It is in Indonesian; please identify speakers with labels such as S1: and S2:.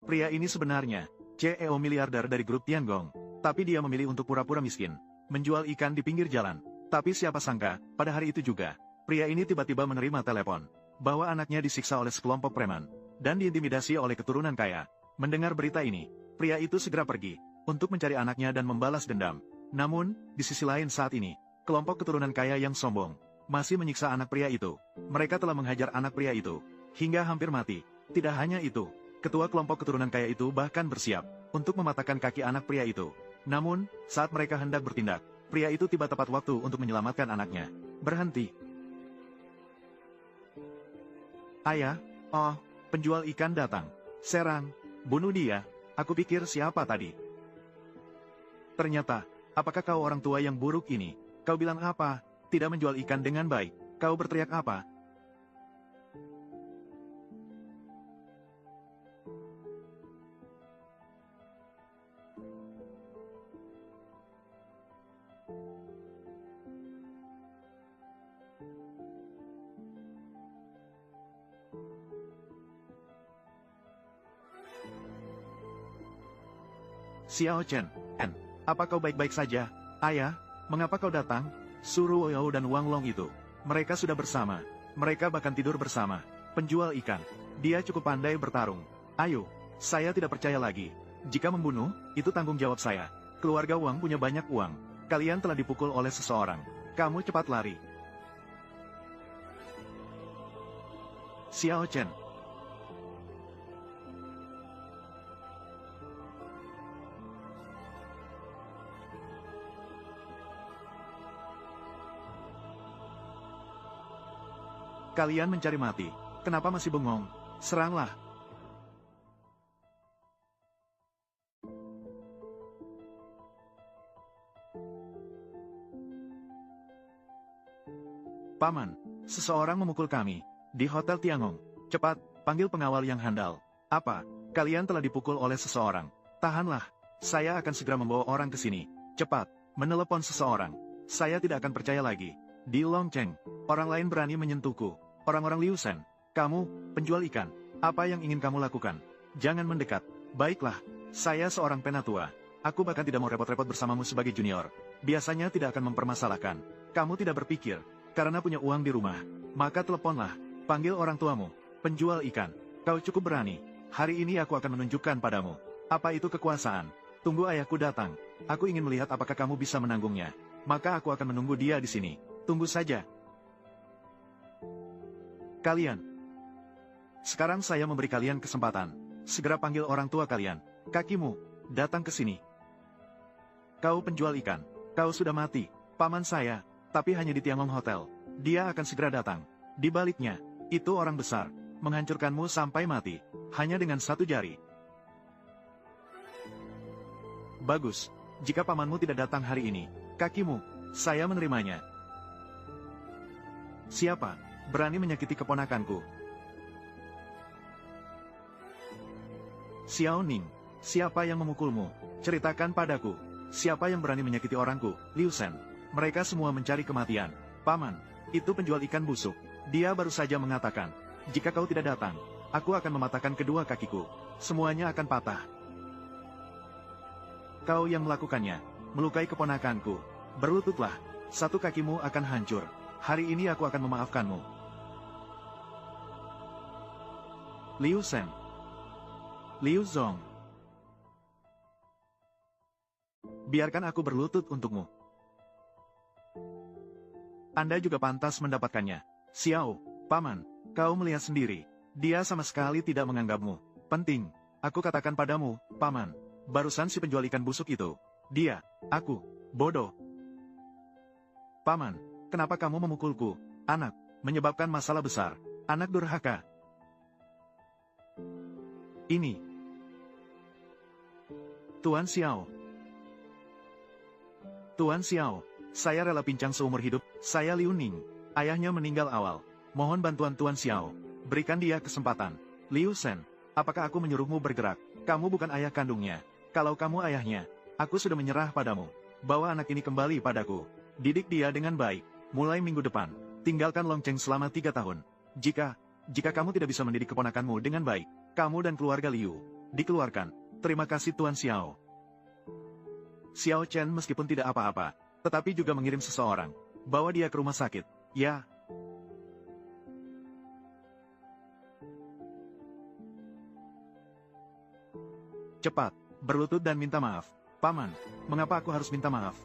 S1: Pria ini sebenarnya CEO miliarder dari grup Tiangong, tapi dia memilih untuk pura-pura miskin, menjual ikan di pinggir jalan. Tapi siapa sangka, pada hari itu juga, pria ini tiba-tiba menerima telepon bahwa anaknya disiksa oleh sekelompok preman dan diintimidasi oleh keturunan kaya. Mendengar berita ini, pria itu segera pergi untuk mencari anaknya dan membalas dendam. Namun, di sisi lain saat ini, kelompok keturunan kaya yang sombong masih menyiksa anak pria itu. Mereka telah menghajar anak pria itu hingga hampir mati. Tidak hanya itu, ketua kelompok keturunan kaya itu bahkan bersiap untuk mematahkan kaki anak pria itu. Namun, saat mereka hendak bertindak, pria itu tiba tepat waktu untuk menyelamatkan anaknya. Berhenti. Ayah, oh, penjual ikan datang. Serang, bunuh dia. Aku pikir siapa tadi? Ternyata, apakah kau orang tua yang buruk ini? Kau bilang apa? Tidak menjual ikan dengan baik. Kau berteriak apa? Xiao Chen, apa kau baik-baik saja? Ayah, mengapa kau datang? Suruh Yao dan Wang Long itu. Mereka sudah bersama. Mereka bahkan tidur bersama. Penjual ikan. Dia cukup pandai bertarung. Ayo, saya tidak percaya lagi. Jika membunuh, itu tanggung jawab saya. Keluarga Wang punya banyak uang. Kalian telah dipukul oleh seseorang. Kamu cepat lari. Xiao Chen. Kalian mencari mati. Kenapa masih bengong? Seranglah. Paman, seseorang memukul kami di Hotel Tiangong. Cepat, panggil pengawal yang handal. Apa? Kalian telah dipukul oleh seseorang. Tahanlah. Saya akan segera membawa orang ke sini. Cepat, menelepon seseorang. Saya tidak akan percaya lagi. Di Longcheng, orang lain berani menyentuhku. Orang-orang Liu Shen, kamu, penjual ikan, apa yang ingin kamu lakukan? Jangan mendekat. Baiklah, saya seorang penatua. Aku bahkan tidak mau repot-repot bersamamu sebagai junior. Biasanya tidak akan mempermasalahkan. Kamu tidak berpikir, karena punya uang di rumah. Maka teleponlah, panggil orang tuamu, penjual ikan. Kau cukup berani. Hari ini aku akan menunjukkan padamu. Apa itu kekuasaan? Tunggu ayahku datang. Aku ingin melihat apakah kamu bisa menanggungnya. Maka aku akan menunggu dia di sini. Tunggu saja. Kalian. Sekarang saya memberi kalian kesempatan. Segera panggil orang tua kalian. Kakimu, datang ke sini. Kau penjual ikan. Kau sudah mati. Paman saya, tapi hanya di Tiangong Hotel. Dia akan segera datang. Di baliknya, itu orang besar, menghancurkanmu sampai mati. Hanya dengan satu jari. Bagus. Jika pamanmu tidak datang hari ini, kakimu, saya menerimanya. Siapa berani menyakiti keponakanku? Xiao Ning, siapa yang memukulmu? Ceritakan padaku. Siapa yang berani menyakiti orangku? Liu Shen. Mereka semua mencari kematian. Paman, itu penjual ikan busuk. Dia baru saja mengatakan, jika kau tidak datang, aku akan mematahkan kedua kakiku. Semuanya akan patah. Kau yang melakukannya, melukai keponakanku. Berlututlah, satu kakimu akan hancur. Hari ini aku akan memaafkanmu. Liu Shen. Liu Zong. Biarkan aku berlutut untukmu. Anda juga pantas mendapatkannya. Xiao, paman, kau melihat sendiri. Dia sama sekali tidak menganggapmu penting. Aku katakan padamu, paman, barusan si penjual ikan busuk itu. Dia, aku, bodoh. Paman, kenapa kamu memukulku? Anak, menyebabkan masalah besar. Anak durhaka. Ini. Tuan Xiao. Tuan Xiao, saya rela pincang seumur hidup. Saya Liu Ning. Ayahnya meninggal awal. Mohon bantuan Tuan Xiao. Berikan dia kesempatan. Liu Shen, apakah aku menyuruhmu bergerak? Kamu bukan ayah kandungnya. Kalau kamu ayahnya, aku sudah menyerah padamu. Bawa anak ini kembali padaku. Didik dia dengan baik. Mulai minggu depan. Tinggalkan Longcheng selama 3 tahun. Jika kamu tidak bisa mendidik keponakanmu dengan baik, kamu dan keluarga Liu Dikeluarkan. Terima kasih Tuan Xiao. Xiao Chen meskipun tidak apa-apa, tetapi juga mengirim seseorang. Bawa dia ke rumah sakit. Ya. Cepat, berlutut dan minta maaf. Paman, mengapa aku harus minta maaf?